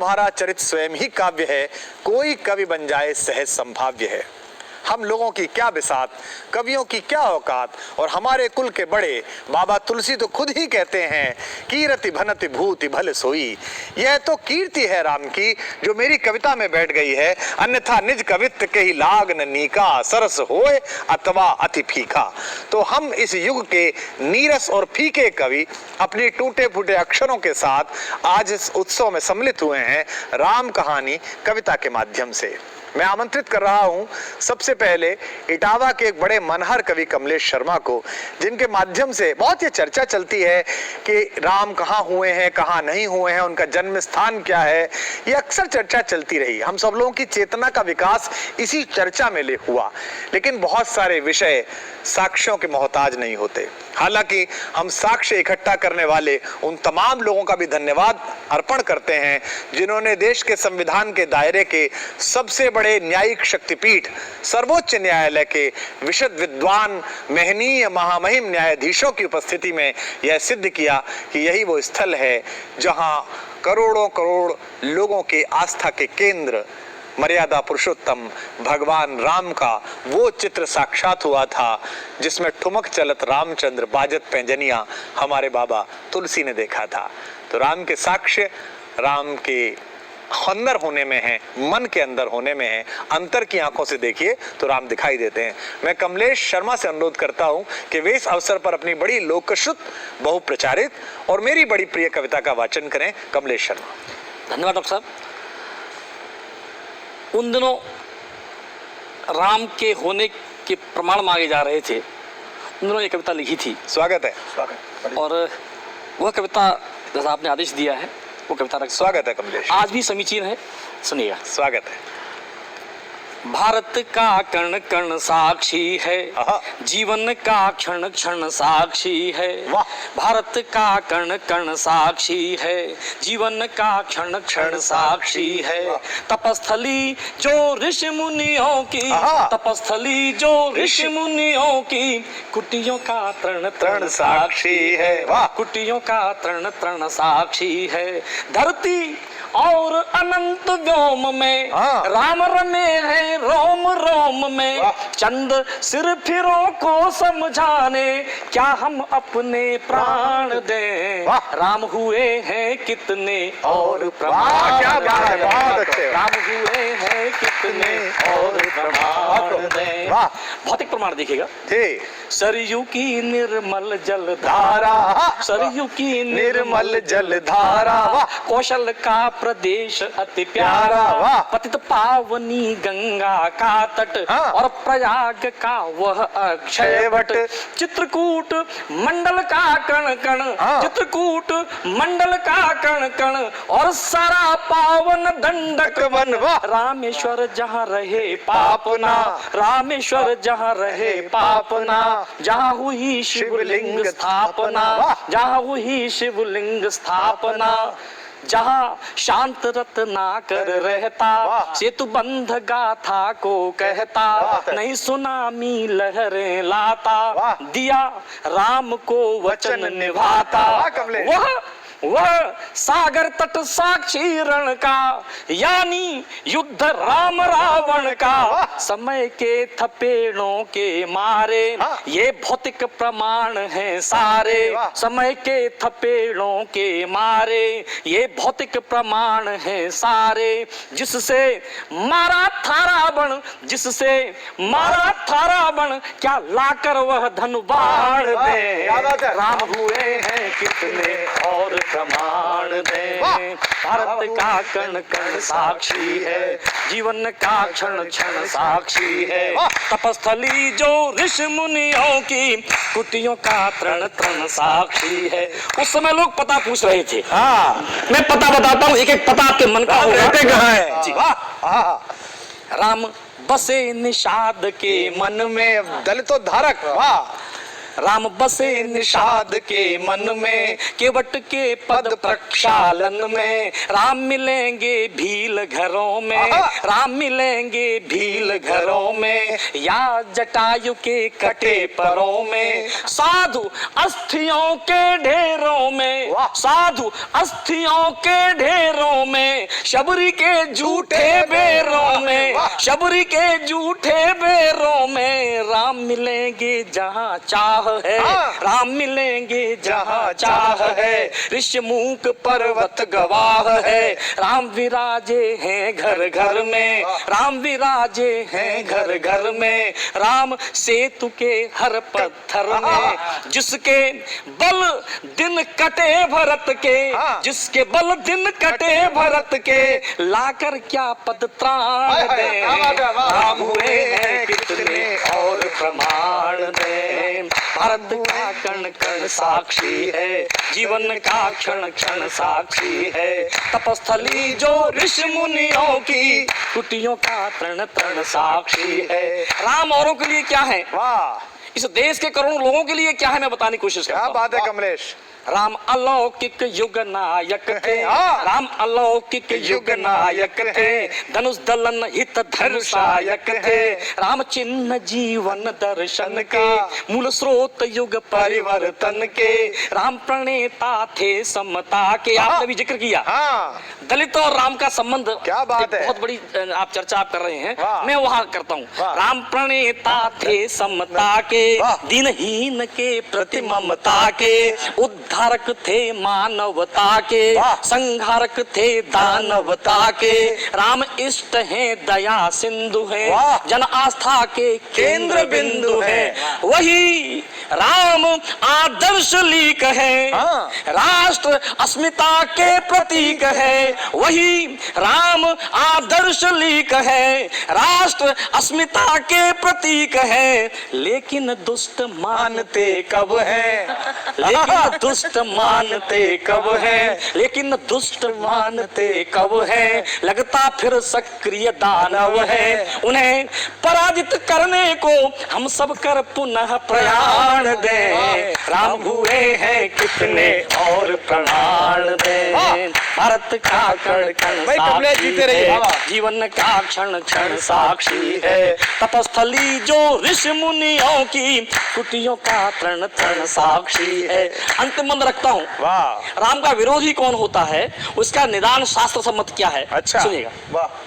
तुम्हारा चरित स्वयं ही काव्य है, कोई कवि बन जाए सहज संभाव्य है। हम लोगों की क्या बिसात, कवियों की क्या औकात, और हमारे कुल के बड़े बाबा तुलसी तो खुद ही कहते हैं, कीरति भनति भूति भले सोई। यह तो कीर्ति है राम की जो मेरी कविता में बैठ गई है, अन्यथा निज कवित्व के ही लाग न नीका, सरस होए अथवा अति फीका। तो हम इस युग के नीरस और फीके कवि अपनी टूटे फूटे अक्षरों के साथ आज इस उत्सव में सम्मिलित हुए हैं राम कहानी कविता के माध्यम से। मैं आमंत्रित कर रहा हूं सबसे पहले इटावा के एक बड़े मनहर कवि कमलेश शर्मा को, जिनके माध्यम से बहुत ये चर्चा चलती है कि राम कहाँ हुए हैं, कहाँ नहीं हुए हैं, उनका जन्म स्थान क्या है। ये अक्सर चर्चा चलती रही। हम सब लोगों की चेतना का विकास इसी चर्चा में ले हुआ। लेकिन बहुत सारे विषय साक्ष्यों के मोहताज नहीं होते। हालांकि हम साक्ष्य इकट्ठा करने वाले उन तमाम लोगों का भी धन्यवाद अर्पण करते हैं जिन्होंने देश के संविधान के दायरे के सबसे बड़े न्यायिक शक्तिपीठ सर्वोच्च न्यायालय के विशद विद्वान महनीय महामहिम न्यायाधीशों की उपस्थिति में यह सिद्ध किया कि यही वो स्थल है जहां करोड़ों करोड़ लोगों के आस्था के केंद्र मर्यादा पुरुषोत्तम भगवान राम का वो चित्र साक्षात हुआ था जिसमें ठुमक चलत रामचंद्र बाजत पैंजनिया हमारे बाबा तुलसी ने देखा था। तो राम के साक्ष्य राम के अंदर होने में है, मन के अंदर होने में है। अंतर की आंखों से देखिए तो राम दिखाई देते हैं। मैं कमलेश शर्मा से अनुरोध करता हूं कि वे इस अवसर पर अपनी बड़ी लोकश्रुत, बहुप्रचारित और मेरी बड़ी प्रिय कविता का वाचन करें। कमलेश शर्मा। धन्यवाद डॉक्टर साहब। उन दिनों राम के होने के प्रमाण मांगे जा रहे थे, उन दिनों ये कविता लिखी थी। स्वागत है। स्वागत। और वह कविता जैसा आपने आदेश दिया है वो कविता रख। स्वागत है कमलेश। आज भी समीचीन है, सुनिएगा। स्वागत है। भारत का कण कण साक्षी है, जीवन का क्षण क्षण साक्षी है। भारत का कण कण साक्षी है, जीवन का क्षण क्षण साक्षी है। तपस्थली जो ऋषि मुनियों की, तपस्थली जो ऋषि मुनियों की, कुटियों का तरण तरण साक्षी है। कुटियों का तरण तरण साक्षी है। धरती और अनंत व्योम में राम रमे हैं रोम रोम में। चंद सिर फिरों को समझाने क्या हम अपने प्राण दें। राम हुए हैं कितने और प्रमाण। राम हुए हैं कितने और प्रमाण दें। भौतिक प्रमाण देखिएगा। सरयू की निर्मल जल धारा, सरयू की निर्मल जल धारा, कौशल का प्रदेश अति प्यारा, पतित पावनी गंगा का तट और प्रयाग का वह अक्षय वट। चित्रकूट मंडल का कण कण, चित्रकूट मंडल का कण कण और सारा पावन दंडक वन। रामेश्वर जहाँ रहे पापना, रामेश्वर जहाँ रहे पापना, जहाँ हुई शिवलिंग स्थापना, जहाँ हुई शिवलिंग स्थापना। जहाँ शांत रत्नाकर रहता, सेतु बंध गाथा को कहता, नहीं सुनामी लहरें लाता, दिया राम को वचन निभाता। वह सागर तट साक्षी रण का, यानी युद्ध राम रावण का। समय के थपेड़ों के मारे ये भौतिक प्रमाण हैं सारे। समय के थपेड़ों के मारे ये भौतिक प्रमाण हैं सारे। जिससे मारा था रावण, जिससे मारा था रावण, क्या लाकर वह धन बाण दे। राम हुए हैं कितने और प्रमाण दे। भारत का कण कण साक्षी है, जीवन का क्षण क्षण साक्षी है। तपस्थली जो ऋषि मुनियों की, कुटियों का तरण तरण साक्षी है। उस समय लोग पता पूछ रहे थे। मैं पता बताता हूँ, एक एक पता आपके मन का रहते कहाँ है। जी राम बसे निषाद के मन में, दलितोद्धारक। वाह। राम बसे निषाद के मन में, केवट के पद प्रक्षालन में। राम मिलेंगे भील घरों में, राम मिलेंगे भील घरों में, या जटायु के कटे परों में। साधु अस्थियों के ढेरों में, साधु अस्थियों के ढेरों में, शबरी के झूठे बेरों में, शबरी के झूठे बेरों में राम मिलेंगे जहाँ चाह है, राम मिलेंगे जहाँ चाह है। ऋषिमुख पर्वत गवाह है, राम विराजे हैं घर घर में, राम विराजे हैं घर घर में। राम सेतु के हर पत्थर में, जिसके बल दिन कटे भरत के, जिसके बल दिन कटे भरत के, लाकर क्या पद त्राण दे। राम हुए हैं कितने और प्रमाण दे। भारत का कण कण साक्षी है, जीवन का क्षण क्षण साक्षी है। तपस्थली जो ऋषि मुनियों की, कुटियों का तरण तरण साक्षी है। राम औरों के लिए क्या है, वाह, इस देश के करोड़ों लोगों के लिए क्या है, मैं बताने की कोशिश करता हूं। क्या बात है कमलेश। राम अलौकिक युग नायक थे, राम अलौकिक युग नायक थे। धनुष दलन हित धनुषायक थे, राम चिन्ह जीवन दर्शन के, मूल स्रोत युग परिवर्तन के। राम प्रणेता थे समता के, आपने भी जिक्र किया। दलित और राम का संबंध, क्या बात है, बहुत बड़ी आप चर्चा आप कर रहे हैं, मैं वहां करता हूँ। राम प्रणेता थे समता के, दीनहीन के प्रति ममता के, उद्धारक थे मानवता के, संहारक थे दानवता के। राम इष्ट हैं दया सिंधु है, जन आस्था के केंद्र बिंदु है। वही राम आदर्श लीक है, राष्ट्र अस्मिता के प्रतीक है। वही राम आदर्श लीक है, राष्ट्र अस्मिता के प्रतीक है। लेकिन दुष्ट मानते कब है, लेकिन दुष्ट मानते कब है, लेकिन दुष्ट मानते कब है। लगता फिर सक्रिय दानव है, उन्हें पराजित करने को हम सब कर पुनः प्रयाण दें। राम हुए हैं कितने और प्रमाण दें। भारत का कण कण साक्षी है, जीवन का क्षण क्षण साक्षी है। तपस्थली जो ऋषि मुनियों की, कुटियों का तरण तरण साक्षी है। अंतिम मंत्र रखता हूँ, राम का विरोधी कौन होता है, उसका निदान शास्त्र सम्मत क्या है। अच्छा, सुनिएगा। वाह।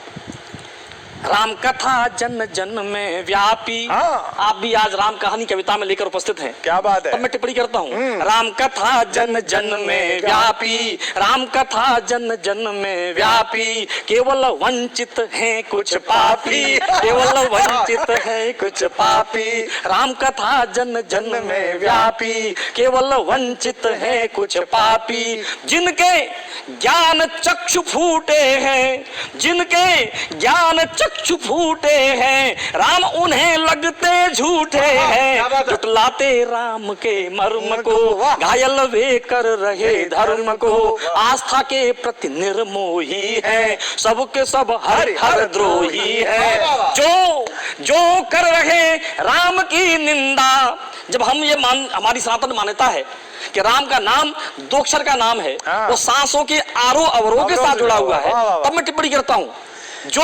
राम कथा जन जन में व्यापी। आप भी आज राम कहानी कविता में लेकर उपस्थित हैं, क्या बात है। अब मैं टिप्पणी करता हूँ। राम कथा जन जन में व्यापी, राम कथा जन जन में व्यापी। केवल वंचित हैं कुछ पापी, केवल वंचित है कुछ पापी। राम कथा जन जन में व्यापी, केवल वंचित है कुछ पापी। जिनके ज्ञान चक्षु फूटे हैं, जिनके ज्ञान चक्षु फूटे हैं, राम उन्हें लगते झूठे हैं। जुटलाते राम के मर्म को, घायल वे कर रहे धर्म को। आस्था के प्रति निर्मोही है, सबके सब हर हर द्रोही है। जो कर रहे राम की निंदा, जब हम ये हमारी सनातन मान्यता है कि राम का नाम दो अक्षर का नाम है, वो सांसों के आरोह अवरोह के साथ जुड़ा हुआ है, तब मैं टिप्पणी करता हूं। जो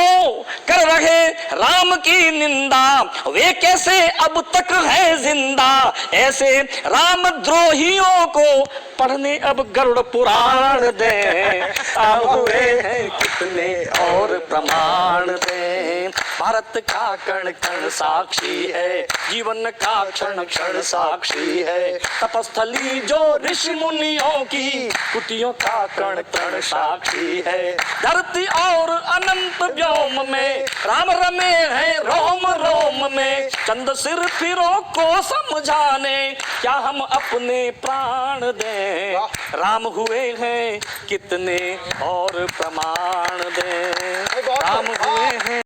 कर रहे राम की निंदा, वे कैसे अब तक है जिंदा। ऐसे राम द्रोहियों को पढ़ने अब गरुड़ पुराण दे। अब हुए हैं कितने और प्रमाण दे। भारत का कण कण साक्षी है, जीवन का क्षण क्षण साक्षी है। तपस्थली जो ऋषि मुनियों की, कुटियों का कण कण साक्षी है। धरती और अनंत व्योम में राम रमे हैं रोम रोम में। चंद सिर फिरों को समझाने, क्या हम अपने प्राण दें। राम हुए हैं कितने और प्रमाण दें। राम हुए हैं